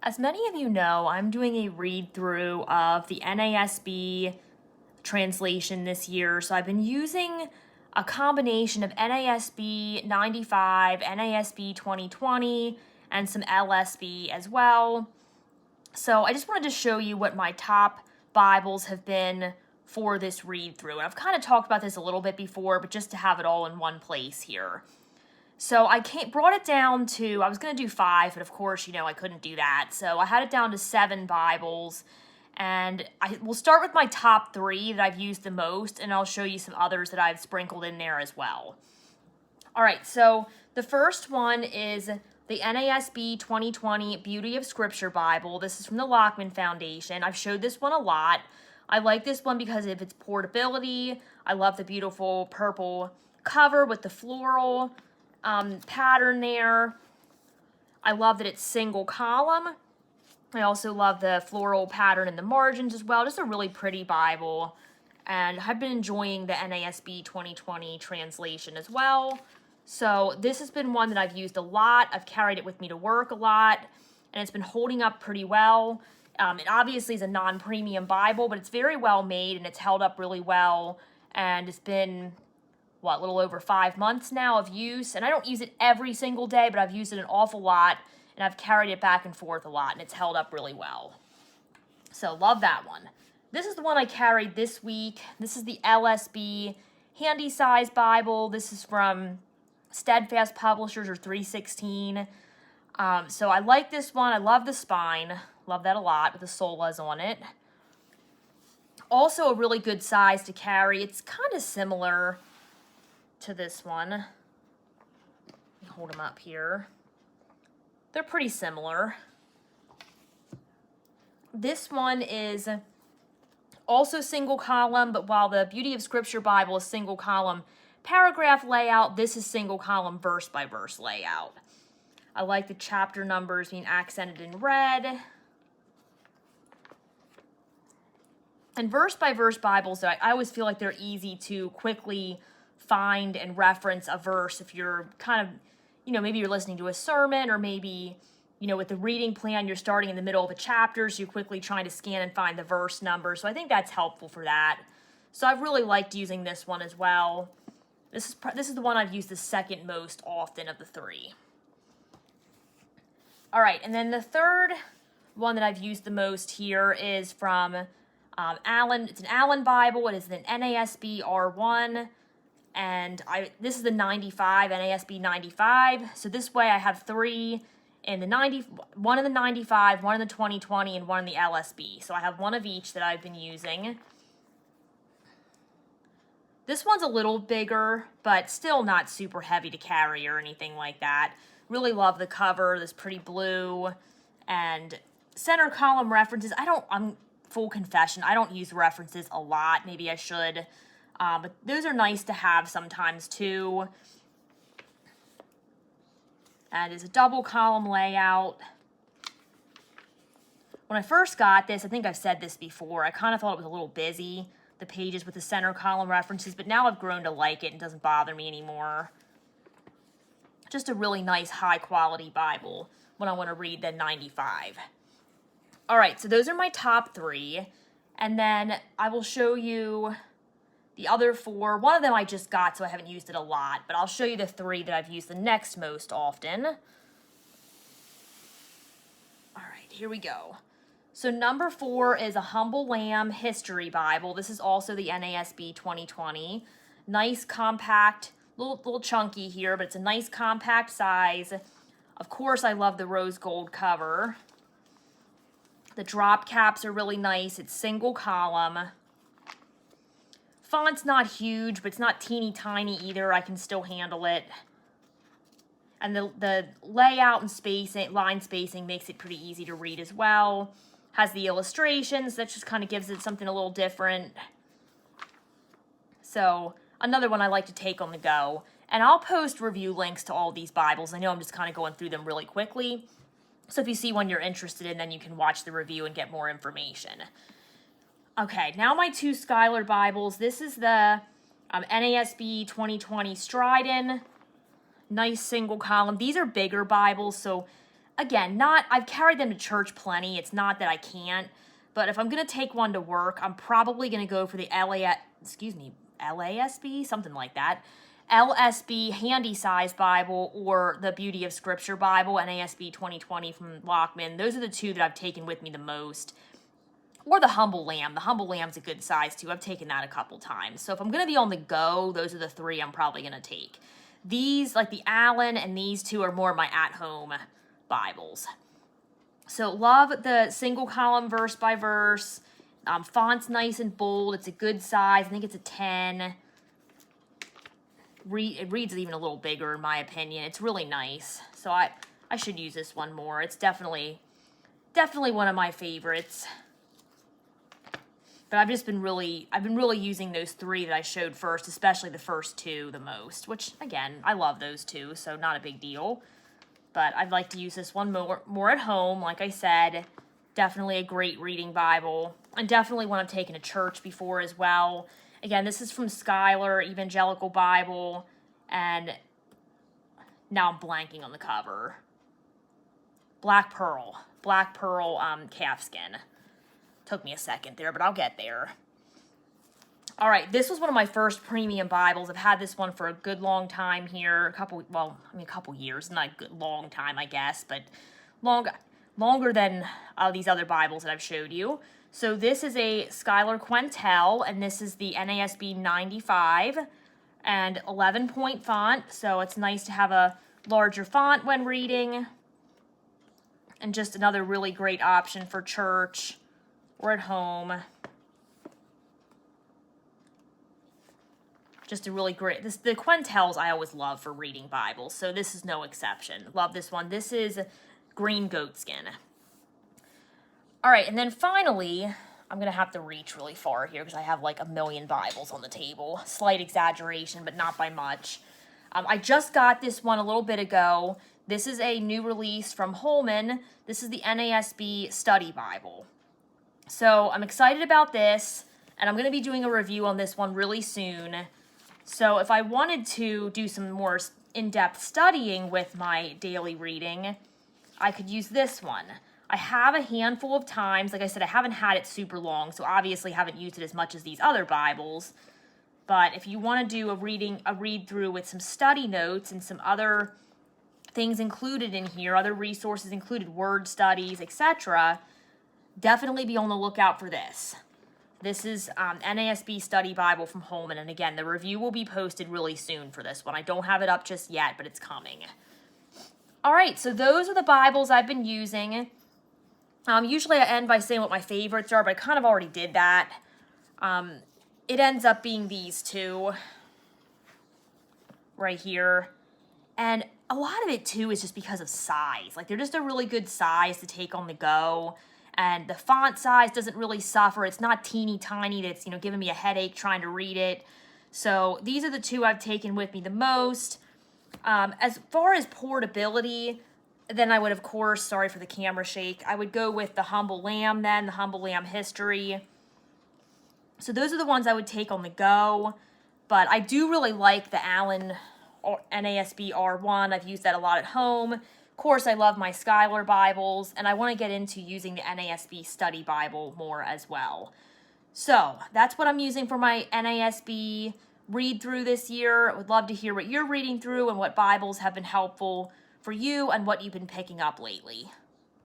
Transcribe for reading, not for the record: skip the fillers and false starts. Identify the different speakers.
Speaker 1: As many of you know, I'm doing a read through of the NASB translation this year. So I've been using a combination of NASB 95, NASB 2020, and some LSB as well. So I just wanted to show you what my top Bibles have been for this read through. And I've kind of talked about this a little bit before, but just to have it all in one place here. So I brought it down to, I was going to do 5, but of course, I couldn't do that. So I had it down to 7 Bibles, and I will start with my top 3 that I've used the most, and I'll show you some others that I've sprinkled in there as well. All right, so the first one is the NASB 2020 Beauty of Scripture Bible. This is from the Lockman Foundation. I've showed this one a lot. I like this one because of its portability. I love the beautiful purple cover with the floral pattern there. I love that it's single column. I also love the floral pattern in the margins as well. Just a really pretty Bible. And I've been enjoying the NASB 2020 translation as well. So this has been one that I've used a lot. I've carried it with me to work a lot, and it's been holding up pretty well. It obviously is a non-premium Bible, but it's very well made, and it's held up really well. And it's been a little over 5 months now of use, and I don't use it every single day, but I've used it an awful lot, and I've carried it back and forth a lot, and it's held up really well. So love that one. This is the one I carried this week. This is the LSB Handy Size Bible. This is from Steadfast Publishers, or 316. So I like this one. I love the spine. Love that a lot with the solas on it. Also a really good size to carry. It's kind of similar to this one. Let me hold them up here. They're pretty similar. This one is also single column, but while the Beauty of Scripture Bible is single column paragraph layout, this is single column verse by verse layout. I like the chapter numbers being accented in red. And verse by verse Bibles, I always feel like they're easy to quickly find and reference a verse if you're kind of, maybe you're listening to a sermon, or maybe, with the reading plan, you're starting in the middle of a chapter, so you're quickly trying to scan and find the verse number. So I think that's helpful for that. So I've really liked using this one as well. This is the one I've used the second most often of the 3. All right, and then the third one that I've used the most here is from Allen. It's an Allen Bible. It is an NASB R1. And this is the 95, NASB 95. So this way I have 3 in the 90, 1 in the 95, 1 in the 2020, and 1 in the LSB. So I have 1 of each that I've been using. This one's a little bigger, but still not super heavy to carry or anything like that. Really love the cover, this pretty blue, and center column references. I'm full confession, I don't use references a lot. Maybe I should. But those are nice to have sometimes too. And it's a double column layout. When I first got this, I think I've said this before, I kind of thought it was a little busy, the pages with the center column references, but now I've grown to like it and it doesn't bother me anymore. Just a really nice high quality Bible when I want to read the 95. All right, so those are my top 3. And then I will show you the other 4. One of them I just got, so I haven't used it a lot, but I'll show you the 3 that I've used the next most often. All right, here we go. So number 4 is a Humble Lamb History Bible. This is also the NASB 2020. Nice, compact, little chunky here, but it's a nice compact size. Of course, I love the rose gold cover. The drop caps are really nice. It's single column. Font's not huge, but it's not teeny tiny either. I can still handle it. And the layout and spacing, line spacing, makes it pretty easy to read as well. Has the illustrations, that just kind of gives it something a little different. So another one I like to take on the go. And I'll post review links to all these Bibles. I know I'm just kind of going through them really quickly. So if you see one you're interested in, then you can watch the review and get more information. Okay, now my 2 Schuyler Bibles. This is the NASB 2020 Stridon. Nice single column. These are bigger Bibles, so again, I've carried them to church plenty. It's not that I can't, but if I'm going to take one to work, I'm probably going to go for the LASB, something like that. LSB Handy Size Bible or the Beauty of Scripture Bible, NASB 2020 from Lockman. Those are the two that I've taken with me the most. Or the Humble Lamb. The Humble Lamb's a good size too. I've taken that a couple times. So if I'm going to be on the go, those are the three I'm probably going to take. These, like the Allen and these two, are more my at-home Bibles. So love the single column verse by verse. Font's nice and bold. It's a good size. I think it's a 10. It reads even a little bigger in my opinion. It's really nice. So I should use this one more. It's definitely one of my favorites. But I've been really using those three that I showed first, especially the first two the most, which again, I love those two, so not a big deal. But I'd like to use this one more at home. Like I said, definitely a great reading Bible, and definitely one I've taken to church before as well. Again, this is from Schuyler Evangelical Bible, and now I'm blanking on the cover. Black Pearl calfskin. Took me a second there, but I'll get there. All right, this was one of my first premium Bibles. I've had this one for a good long time here. A couple years. Not a good long time, I guess, but longer than these other Bibles that I've showed you. So this is a Schuyler Quentel, and this is the NASB 95 and 11-point font. So it's nice to have a larger font when reading. And just another really great option for church or at home. Just a really great, the Quentels I always love for reading Bibles, so this is no exception. Love this one. This is green goatskin. All right, and then finally, I'm going to have to reach really far here because I have like a million Bibles on the table. Slight exaggeration, but not by much. I just got this one a little bit ago. This is a new release from Holman. This is the NASB Study Bible. So I'm excited about this, and I'm going to be doing a review on this one really soon. So if I wanted to do some more in-depth studying with my daily reading, I could use this one. I have a handful of times. Like I said, I haven't had it super long, so obviously haven't used it as much as these other Bibles. But if you want to do a read-through with some study notes and some other things included in here, other resources included, word studies, etc., definitely be on the lookout for this. This is NASB Study Bible from Holman, and again, the review will be posted really soon for this one. I don't have it up just yet, but it's coming. All right, so those are the Bibles I've been using. Usually I end by saying what my favorites are, but I kind of already did that. It ends up being these two right here. And a lot of it, too, is just because of size. Like, they're just a really good size to take on the go. And the font size doesn't really suffer. It's not teeny tiny that's, giving me a headache trying to read it. So these are the two I've taken with me the most. As far as portability, then I would, of course, sorry for the camera shake, I would go with the Humble Lamb then, the Humble Lamb History. So those are the ones I would take on the go. But I do really like the Allen NASB R1. I've used that a lot at home. Of course, I love my Schuyler Bibles, and I want to get into using the NASB Study Bible more as well. So that's what I'm using for my NASB read-through this year. I would love to hear what you're reading through and what Bibles have been helpful for you and what you've been picking up lately.